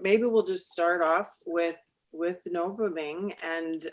maybe we'll just start off with Noopiming and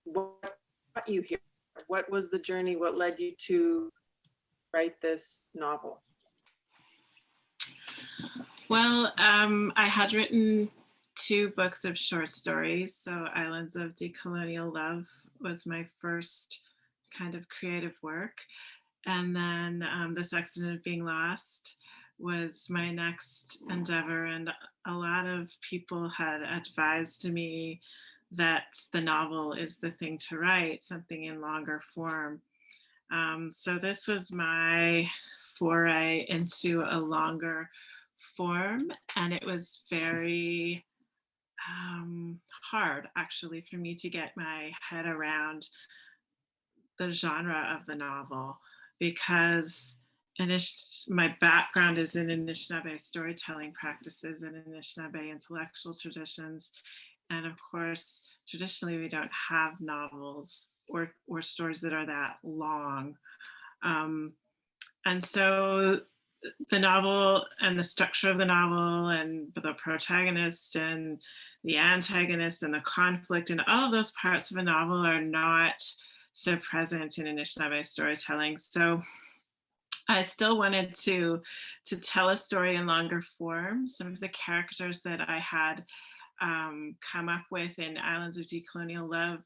what brought you here? What was the journey? What led you to write this novel? Well, I had written 2 books of short stories. So Islands of Decolonial Love was my first kind of creative work. And then This Accident of Being Lost was my next endeavor. And a lot of people had advised me that the novel is the thing to write, something in longer form. So this was my foray into a longer form, and it was very hard actually for me to get my head around the genre of the novel, because my background is in Anishinaabe storytelling practices and Anishinaabe intellectual traditions. And of course, traditionally, we don't have novels or stories that are that long. And so the novel and the structure of the novel and the protagonist and the antagonist and the conflict and all of those parts of a novel are not so present in Anishinaabe storytelling. So I still wanted to tell a story in longer form. Some of the characters that I had come up with in Islands of Decolonial Love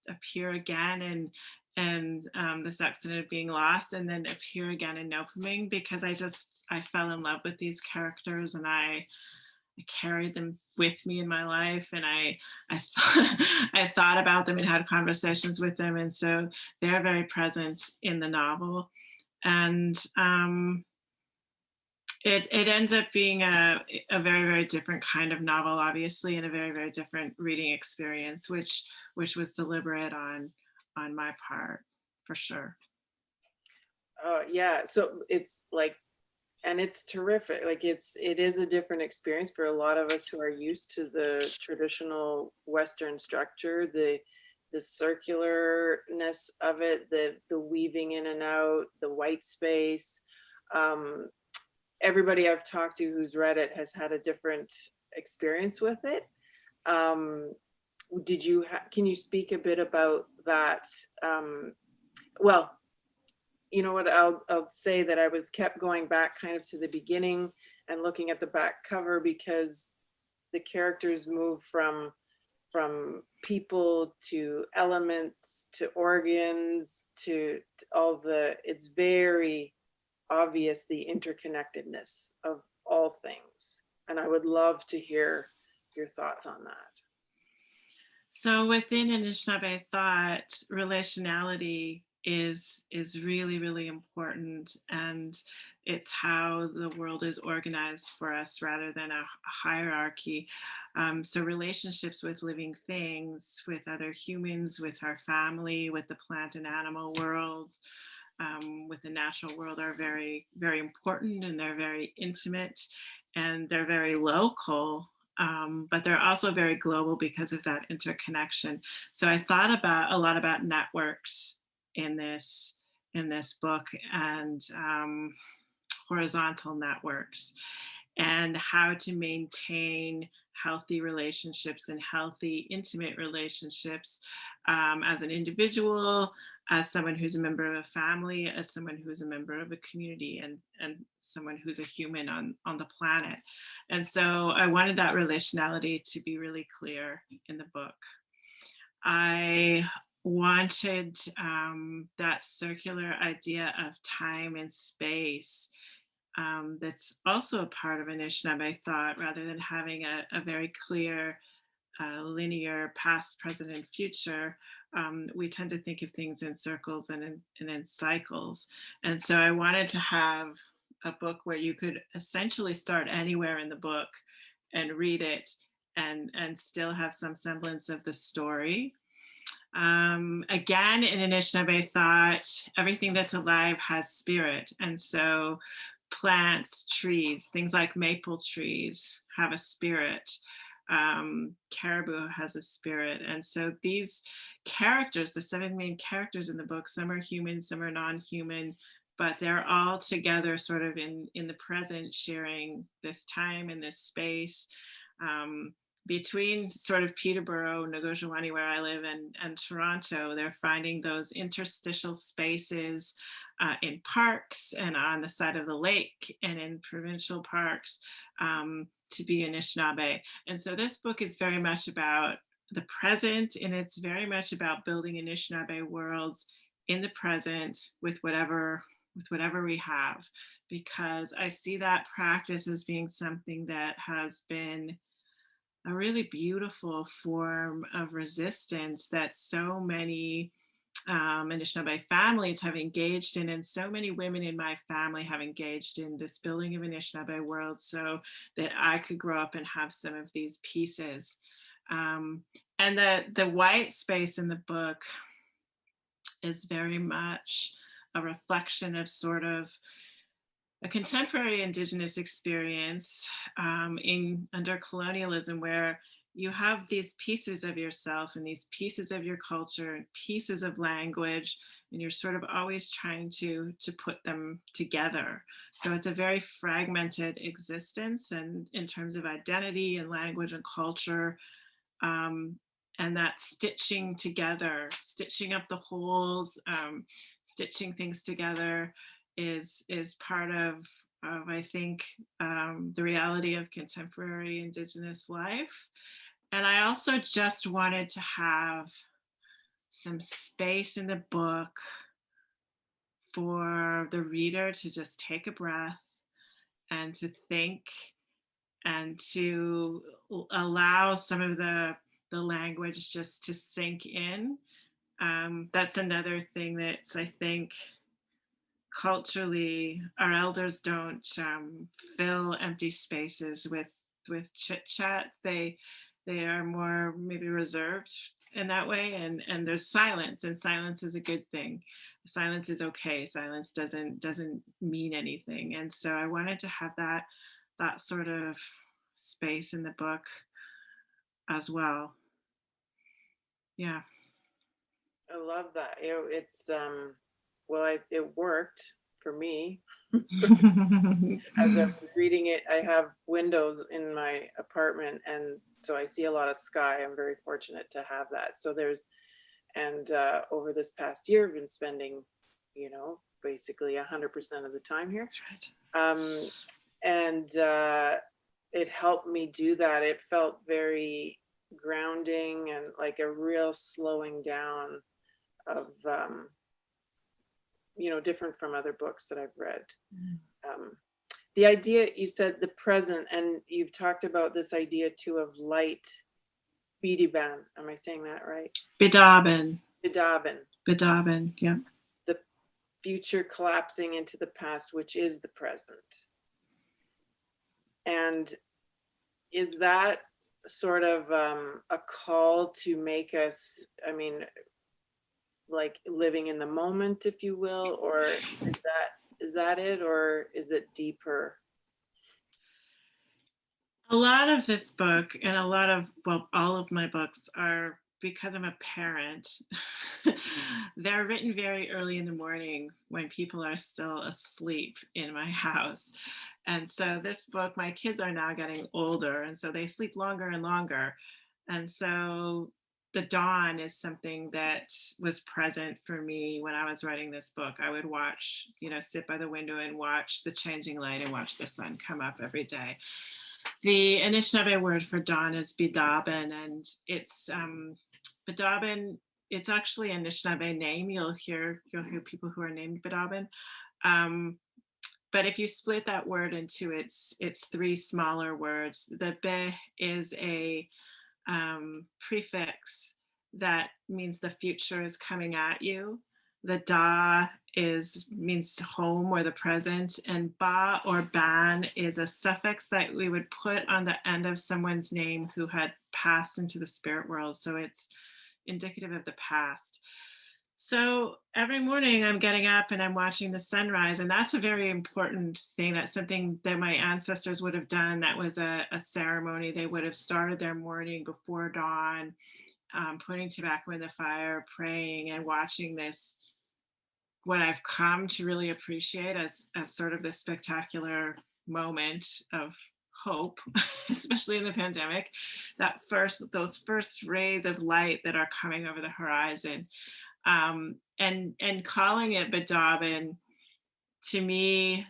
appear again and This Accident of Being Lost, and then appear again in Noopiming, because I fell in love with these characters, and I carried them with me in my life, and I thought about them and had conversations with them, and so they're very present in the novel. And it ends up being a very, very different kind of novel, obviously, and a very, very different reading experience, which was deliberate on my part, for sure. Yeah, so it's like, and it's terrific. Like it is a different experience for a lot of us who are used to the traditional Western structure, the circularness of it, the weaving in and out, the white space. Everybody I've talked to who's read it has had a different experience with it. Can you speak a bit about that? Well, you know what, I'll say that I kept going back kind of to the beginning and looking at the back cover, because the characters move from people to elements to organs to all it's very obvious, the interconnectedness of all things. And I would love to hear your thoughts on that. So within Anishinaabe thought, relationality is really, really important, and it's how the world is organized for us rather than a hierarchy. So relationships with living things, with other humans, with our family, with the plant and animal worlds, with the natural world are very, very important, and they're very intimate, and they're very local. But they're also very global because of that interconnection. So I thought a lot about networks in this book, and horizontal networks, and how to maintain healthy relationships and healthy intimate relationships as an individual, as someone who's a member of a family, as someone who's a member of a community, and someone who's a human on the planet. And so I wanted that relationality to be really clear in the book. I wanted that circular idea of time and space that's also a part of Anishinaabe thought, rather than having a very clear linear past, present, and future. We tend to think of things in circles and in cycles. And so I wanted to have a book where you could essentially start anywhere in the book and read it and still have some semblance of the story. Again, in Anishinaabe thought, everything that's alive has spirit. And so plants, trees, things like maple trees have a spirit. Caribou has a spirit. And so these characters, the 7 main characters in the book, some are human, some are non-human, but they're all together sort of in the present, sharing this time and this space. Between sort of Peterborough, Nogojawani, where I live, and Toronto, they're finding those interstitial spaces in parks and on the side of the lake and in provincial parks to be Anishinaabe. And so this book is very much about the present, and it's very much about building Anishinaabe worlds in the present with whatever we have, because I see that practice as being something that has been a really beautiful form of resistance that so many Anishinaabe families have engaged in, and so many women in my family have engaged in this building of Anishinaabe world, so that I could grow up and have some of these pieces. And the white space in the book is very much a reflection of sort of a contemporary Indigenous experience under colonialism, where you have these pieces of yourself and these pieces of your culture and pieces of language, and you're sort of always trying to put them together. So it's a very fragmented existence, and in terms of identity and language and culture, and that stitching together, stitching up the holes, stitching things together is part of I think the reality of contemporary Indigenous life. And I also just wanted to have some space in the book for the reader to just take a breath and to think and to allow some of the language just to sink in. That's another thing that's, I think, culturally, our elders don't fill empty spaces with chit chat. They are more maybe reserved in that way, and there's silence, and silence is a good thing. Silence is okay. Silence doesn't mean anything, and so I wanted to have that sort of space in the book as well. Yeah. I love that. It's well, it worked for me. As I was reading it, I have windows in my apartment, and so I see a lot of sky. I'm very fortunate to have that. So over this past year, I've been spending, basically 100% of the time here. That's right. And it helped me do that. It felt very grounding and like a real slowing down of different from other books that I've read. The idea, you said the present, and you've talked about this idea too of light. Bidiban, am I saying that right? Bidaben, yeah. The future collapsing into the past, which is the present. And is that sort of a call to make us, like living in the moment, if you will, or is that it, or is it deeper? A lot of this book, and all of my books are, because I'm a parent, they're written very early in the morning when people are still asleep in my house. And so this book, my kids are now getting older, and so they sleep longer and longer. And so the dawn is something that was present for me when I was writing this book. I would watch, sit by the window and watch the changing light and watch the sun come up every day. The Anishinaabe word for dawn is bidaben, and it's bidaben. It's actually an Anishinaabe name. You'll hear people who are named bidaben. But if you split that word into its three smaller words, the be is a prefix that means the future is coming at you. The da means home or the present, and ba or ban is a suffix that we would put on the end of someone's name who had passed into the spirit world. So it's indicative of the past. So every morning I'm getting up and I'm watching the sunrise, and that's a very important thing. That's something that my ancestors would have done. That was a ceremony. They would have started their morning before dawn, putting tobacco in the fire, praying, and watching this, what I've come to really appreciate as sort of this spectacular moment of hope, especially in the pandemic, those first rays of light that are coming over the horizon. And calling it Bedabin, to me,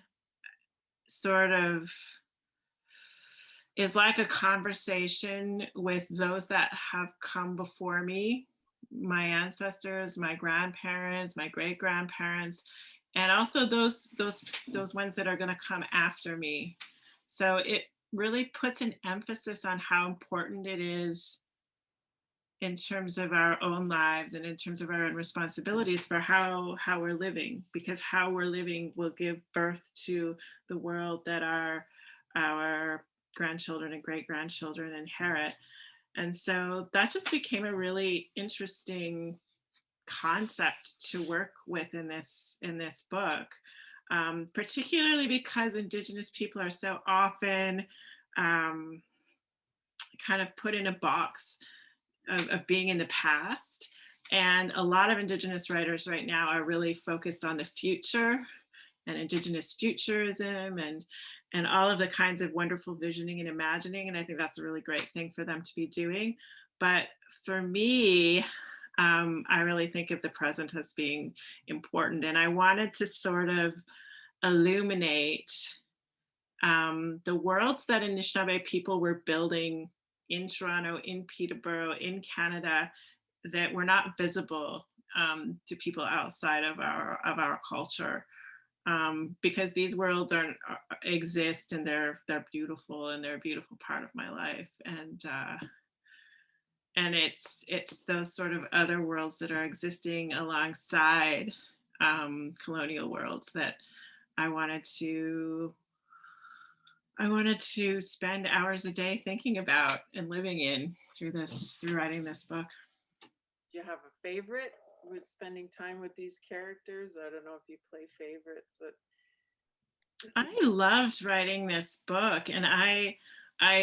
sort of is like a conversation with those that have come before me, my ancestors, my grandparents, my great-grandparents, and also those ones that are going to come after me. So it really puts an emphasis on how important it is in terms of our own lives and in terms of our own responsibilities for how we're living, because how we're living will give birth to the world that our grandchildren and great-grandchildren inherit. And so that just became a really interesting concept to work with in this book, particularly because Indigenous people are so often kind of put in a box of being in the past. And a lot of Indigenous writers right now are really focused on the future and Indigenous futurism and all of the kinds of wonderful visioning and imagining. And I think that's a really great thing for them to be doing. But for me, I really think of the present as being important. And I wanted to sort of illuminate the worlds that Anishinaabe people were building in Toronto, in Peterborough, in Canada, that were not visible to people outside of our culture, because these worlds exist, and they're beautiful, and they're a beautiful part of my life, and it's those sort of other worlds that are existing alongside colonial worlds that I wanted to spend hours a day thinking about and living in through writing this book. Do you have a favorite with spending time with these characters? I don't know if you play favorites, but I loved writing this book, and I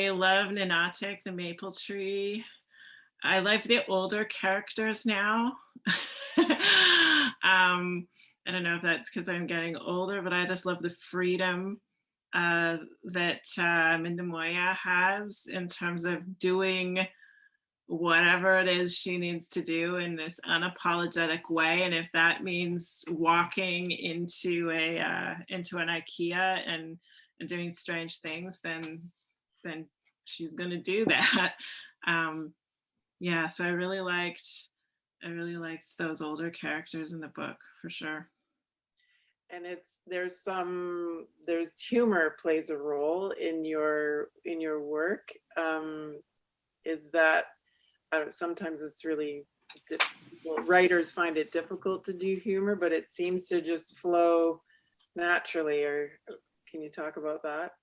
love Nanatik, the maple tree. I love the older characters now. I don't know if that's because I'm getting older, but I just love the freedom that Minda Moya has in terms of doing whatever it is she needs to do in this unapologetic way. And if that means walking into an IKEA and doing strange things, then she's going to do that. Yeah, so I really liked those older characters in the book, for sure. And there's humor plays a role in your work. Is that sometimes it's really writers find it difficult to do humor, but it seems to just flow naturally. Or can you talk about that?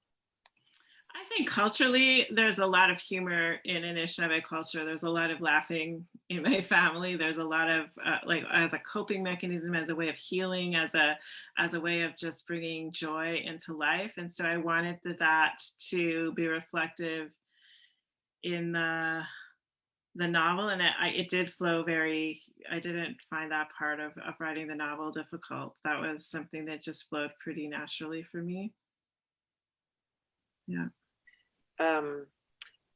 I think culturally, there's a lot of humor in Anishinaabe culture. There's a lot of laughing in my family. There's a lot of like as a coping mechanism, as a way of healing, as a way of just bringing joy into life. And so I wanted that to be reflective in the novel, and it did flow very. I didn't find that part of writing the novel difficult. That was something that just flowed pretty naturally for me. Yeah.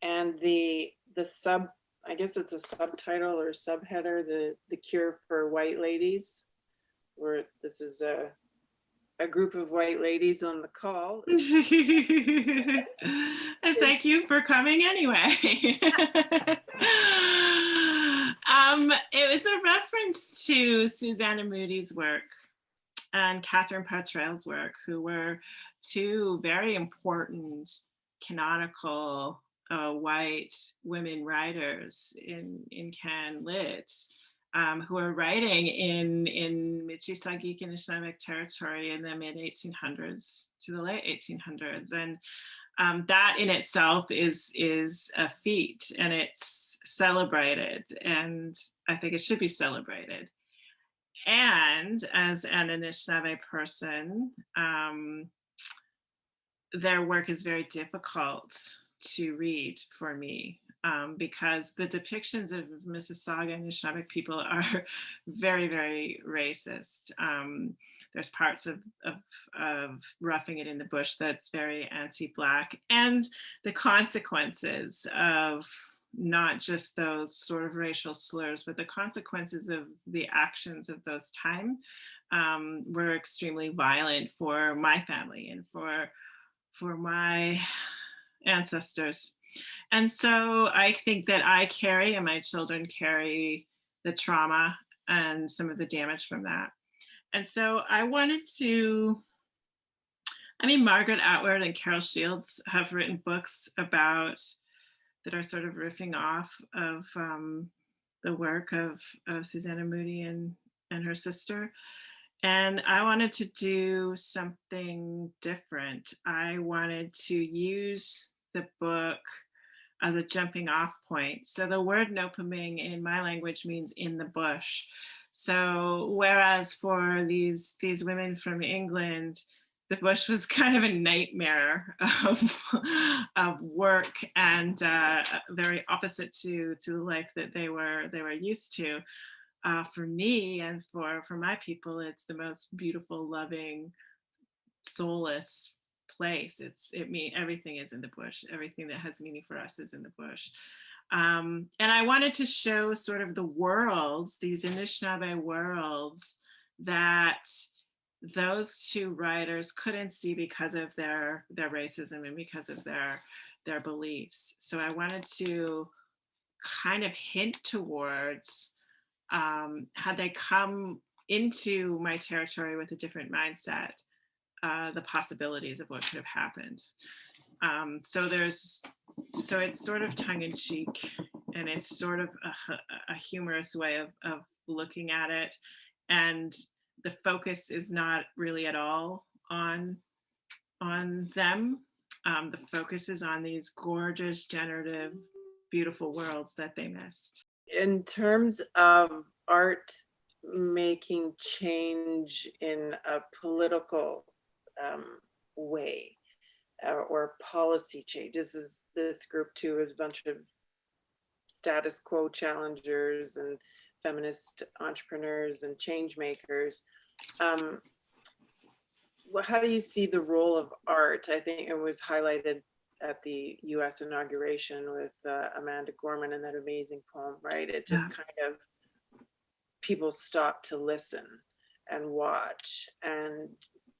And the sub, I guess it's a subtitle or subheader, the cure for white ladies, where this is a group of white ladies on the call. And thank you for coming anyway. It was a reference to Susanna Moody's work and Catherine Petrell's work, who were two very important canonical white women writers in Can Lit, who are writing in Michi-Saagiig Anishinaabe territory in the mid-1800s to the late 1800s. And that in itself is a feat, and it's celebrated, and I think it should be celebrated. And as an Anishinaabe person, their work is very difficult to read for me, because the depictions of Mississauga and Anishinaabe people are very, very racist. there's parts of Roughing It in the Bush that's very anti-Black, and the consequences of not just those sort of racial slurs, but the consequences of the actions of those time were extremely violent for my family and for my ancestors. And so I think that I carry, and my children carry, the trauma and some of the damage from that. And so I wanted to, I mean, Margaret Atwood and Carol Shields have written books about, that are sort of riffing off of the work of Susanna Moody and her sister. And I wanted to do something different. I wanted to use the book as a jumping off point. So the word Noopiming in my language means in the bush. So whereas for these women from England, the bush was kind of a nightmare of work, and very opposite to the life that they were used to. For me and for my people, it's the most beautiful, loving, soulless place. Everything is in the bush. Everything that has meaning for us is in the bush. And I wanted to show sort of the worlds, these Anishinaabe worlds, that those two writers couldn't see because of their racism and because of their beliefs. So I wanted to kind of hint towards, had they come into my territory with a different mindset, the possibilities of what could have happened. So it's sort of tongue-in-cheek, and it's sort of a humorous way of looking at it. And the focus is not really at all on them. The focus is on these gorgeous, generative, beautiful worlds that they missed. In terms of art making change in a political way, or policy changes, this group too is a bunch of status quo challengers and feminist entrepreneurs and change makers. Well, how do you see the role of art? I think it was highlighted at the US inauguration with Amanda Gorman and that amazing poem, right? It just kind of, people stop to listen and watch and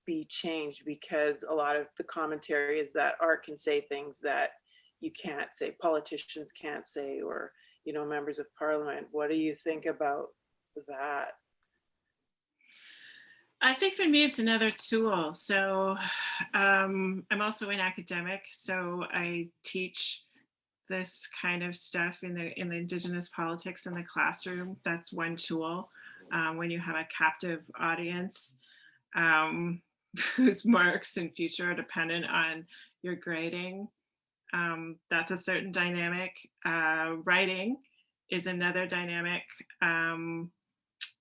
be changed, because a lot of the commentary is that art can say things that you can't say, politicians can't say, or, you know, members of parliament. What do you think about that? I think for me, it's another tool. So I'm also an academic, so I teach this kind of stuff in the Indigenous politics in the classroom. That's one tool. When you have a captive audience whose marks and future are dependent on your grading, that's a certain dynamic. Writing is another dynamic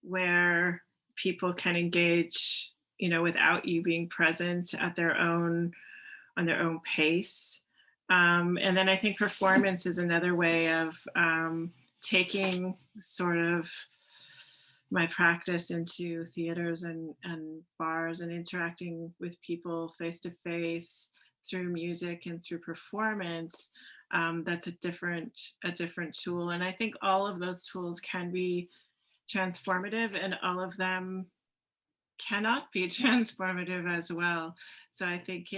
where people can engage, you know, without you being present at on their own pace. And then I think performance is another way of taking sort of my practice into theaters and bars and interacting with people face to face through music and through performance. That's a different tool. And I think all of those tools can be transformative, and all of them cannot be transformative as well. So I think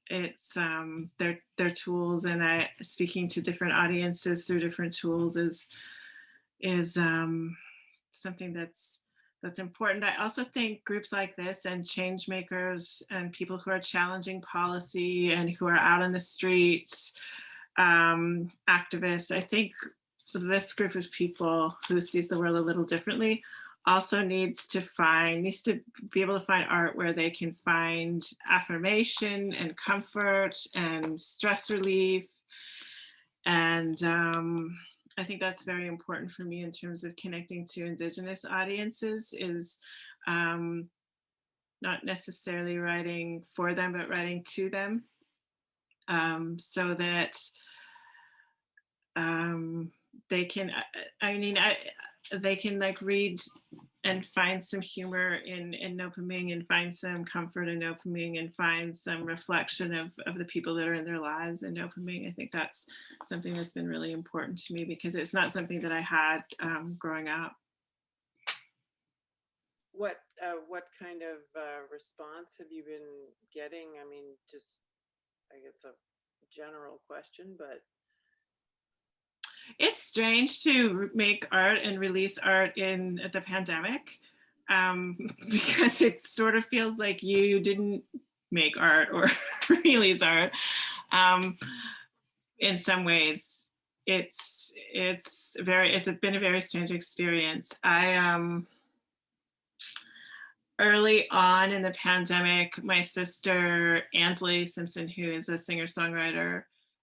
they're tools, and speaking to different audiences through different tools is something that's important. I also think groups like this and change makers and people who are challenging policy and who are out on the streets, activists, I think this group of people who sees the world a little differently also needs to be able to find art where they can find affirmation and comfort and stress relief. And I think that's very important for me in terms of connecting to Indigenous audiences, is not necessarily writing for them, but writing to them, so that they can, they can like read and find some humor in Noopiming, and find some comfort in Noopiming, and find some reflection of the people that are in their lives in Noopiming. I think that's something that's been really important to me, because it's not something that I had growing up. What kind of response have you been getting? I mean, just, I guess a general question, but it's strange to make art and release art in the pandemic, because it sort of feels like you didn't make art or release art. In some ways, it's been a very strange experience. Early on in the pandemic, my sister Ansley Simpson, who is a singer-songwriter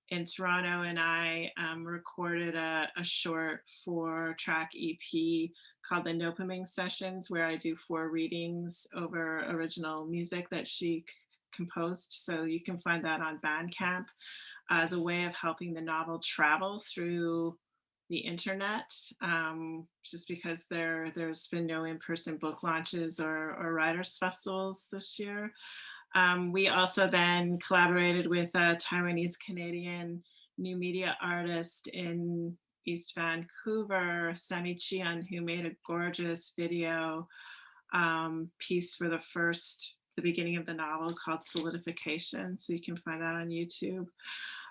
in Toronto, and I recorded a short 4-track EP called the Noopiming Sessions, where I do 4 readings over original music that she composed. So you can find that on Bandcamp as a way of helping the novel travel through the internet, just because there's been no in-person book launches or writers' festivals this year. We also then collaborated with a Taiwanese-Canadian new media artist in East Vancouver, Sami Chian, who made a gorgeous video piece for the beginning of the novel called Solidification. So you can find that on YouTube.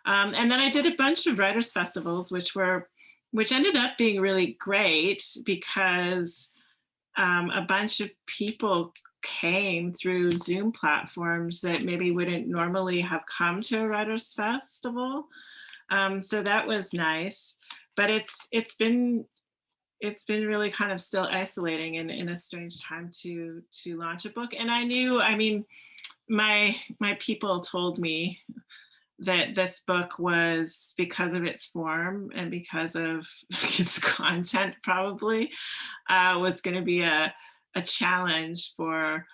And then I did a bunch of writers' festivals, which ended up being really great, because a bunch of people came through Zoom platforms that maybe wouldn't normally have come to a writers' festival. So that was nice, but it's been really kind of still isolating and in a strange time to launch a book. And I knew, I mean, my people told me that this book was, because of its form and because of its content, probably was going to be a challenge for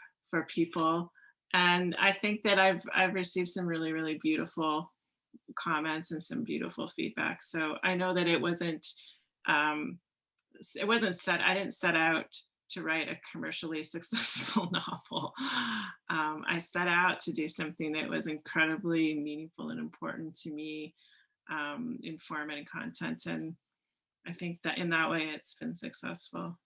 people. And I think that I've received some really, really beautiful comments and some beautiful feedback. So I know that I didn't set out to write a commercially successful novel. I set out to do something that was incredibly meaningful and important to me, in form and content. And I think that in that way it's been successful.